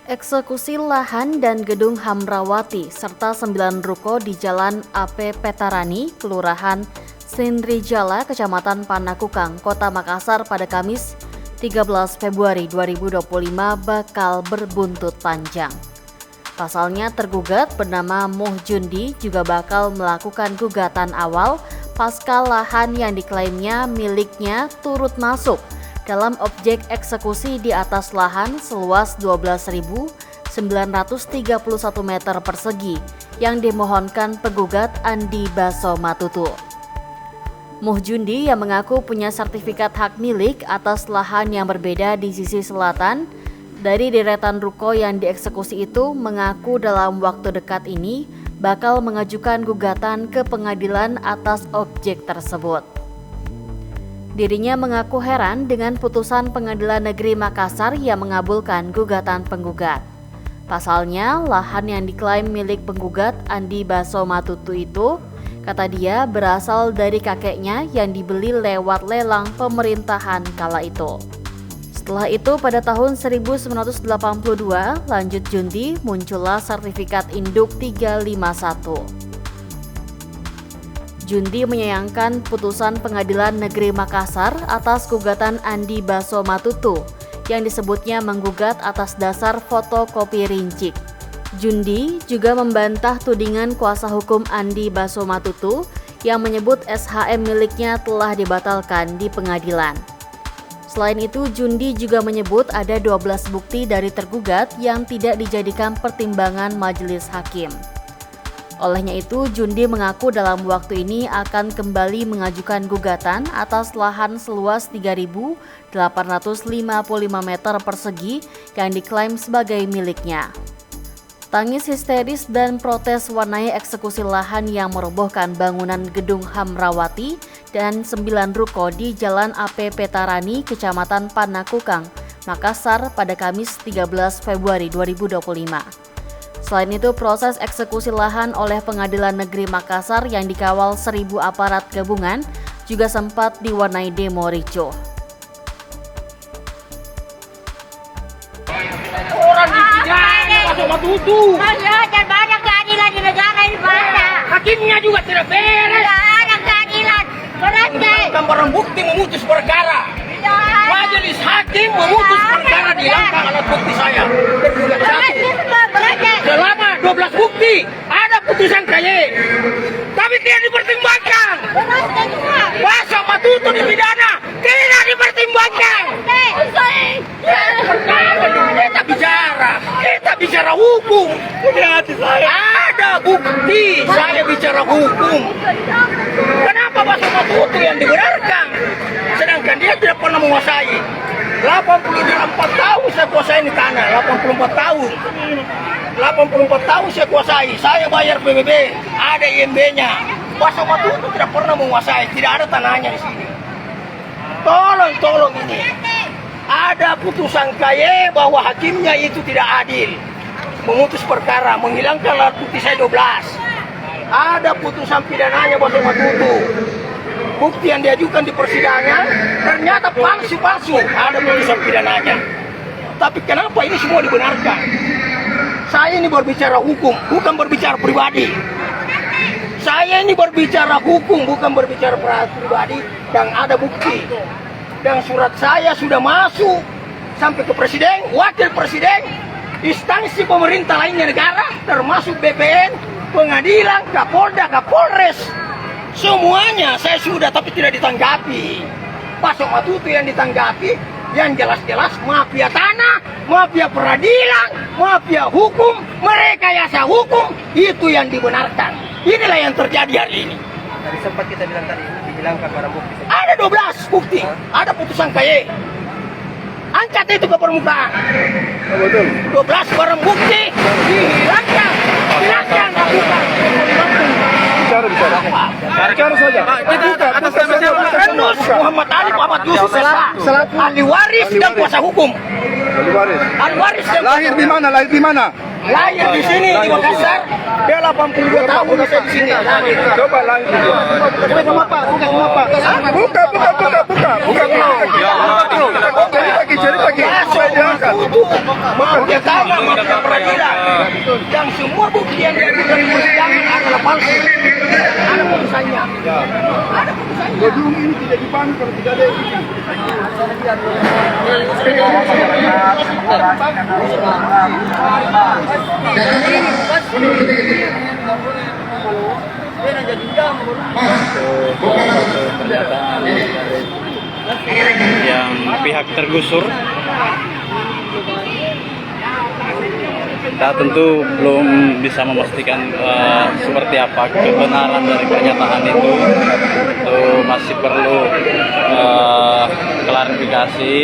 Eksekusi lahan dan gedung Hamrawati serta 9 ruko di Jalan AP Petarani, Kelurahan Sindrijala, Kecamatan Panakukang, Kota Makassar pada Kamis 13 Februari 2025 bakal berbuntut panjang. Pasalnya tergugat bernama Moh Jundi juga bakal melakukan gugatan awal pasca lahan yang diklaimnya miliknya turut masuk dalam objek eksekusi di atas lahan seluas 12.931 meter persegi yang dimohonkan penggugat Andi Baso Matutu. Moh Jundi yang mengaku punya sertifikat hak milik atas lahan yang berbeda di sisi selatan dari deretan ruko yang dieksekusi itu mengaku dalam waktu dekat ini bakal mengajukan gugatan ke pengadilan atas objek tersebut. Dirinya mengaku heran dengan putusan Pengadilan Negeri Makassar yang mengabulkan gugatan penggugat. Pasalnya, lahan yang diklaim milik penggugat Andi Baso Matutu itu, kata dia, berasal dari kakeknya yang dibeli lewat lelang pemerintahan kala itu. Setelah itu, pada tahun 1982, lanjut Jundi, muncullah sertifikat induk 351. Jundi menyayangkan putusan Pengadilan Negeri Makassar atas gugatan Andi Baso Matutu yang disebutnya menggugat atas dasar fotokopi rincik. Jundi juga membantah tudingan kuasa hukum Andi Baso Matutu yang menyebut SHM miliknya telah dibatalkan di pengadilan. Selain itu, Jundi juga menyebut ada 12 bukti dari tergugat yang tidak dijadikan pertimbangan majelis hakim. Olehnya itu, Jundi mengaku dalam waktu ini akan kembali mengajukan gugatan atas lahan seluas 3.855 meter persegi yang diklaim sebagai miliknya. Tangis histeris dan protes warnai eksekusi lahan yang merobohkan bangunan gedung Hamrawati dan 9 ruko di Jalan AP Petarani, Kecamatan Panakukang, Makassar pada Kamis 13 Februari 2025. Selain itu, proses eksekusi lahan oleh Pengadilan Negeri Makassar yang dikawal 1.000 aparat gabungan juga sempat diwarnai demo ricuh. Orang dipidana Baso Matutu. Dan banyak keadilan di negara ini banyak. Hakimnya juga tidak beres. Tidak ada keadilan. Berarti Barang bukti memutus perkara. Majelis hakim memutus perkara dihilangkan alat bukti saya. Selama 12 bukti ada putusan KY, tapi tidak dipertimbangkan. Baso Matutu dipidana tidak dipertimbangkan. Kita bicara hukum. Ada bukti saya bicara hukum. Kenapa Baso Matutu yang dibenarkan, sedangkan dia tidak pernah menguasai? 84 tahun saya kuasai ini tanah, 84 tahun. 84 tahun saya kuasai, saya bayar PBB, ada IMB-nya. Baso Matutu tidak pernah menguasai, tidak ada tanahnya di sini. Tolong ini. Ada putusan KY bahwa hakimnya itu tidak adil, memutus perkara, menghilangkan alat bukti saya 12. Ada putusan pidananya Baso Matutu. Bukti yang diajukan di persidangan ternyata palsu. Ada putusan pidananya. Tapi kenapa ini semua dibenarkan? Saya ini berbicara hukum, bukan berbicara pribadi. Saya ini berbicara hukum, bukan berbicara pribadi, dan ada bukti. Dan surat saya sudah masuk sampai ke presiden, wakil presiden, instansi pemerintah lainnya negara, termasuk BPN, pengadilan, Kapolda, Kapolres. Semuanya saya sudah, tapi tidak ditanggapi. Baso Matutu yang ditanggapi, yang jelas-jelas mafia tanah, mafia peradilan, mafia hukum, merekayasa hukum, itu yang dibenarkan. Inilah yang terjadi hari ini. Tadi sempat kita bilang tadi dihilangkan barang bukti. Ada 12 bukti, ada putusan KY. Angkat itu ke permukaan. Betul. 12 barang bukti dihilangkan. Silahkan lakukan. Bicara saja. Kita atas nama siapa? Muhammad Ali, Muhammad Yusuf Selaku ahli waris dan kuasa hukum. Ahli waris. Ahli waris dan Lahir di mana? Lahir di sini di Makassar. Dia 82 tahun saya di sini. Coba langsung. Buka sama Pak, buka sama Pak. Buka. Cari pagi. Supaya diangkat. Dia sama mafia peradilan. Dan semua bukti yang dia berikan di persidangan adalah palsu. Ada putusannya. Ada putusannya. Gedung ini tidak dibangun kalau tidak ada etika. Yang pihak tergusur, kita tentu belum bisa memastikan seperti apa kebenaran dari pernyataan itu masih perlu klarifikasi.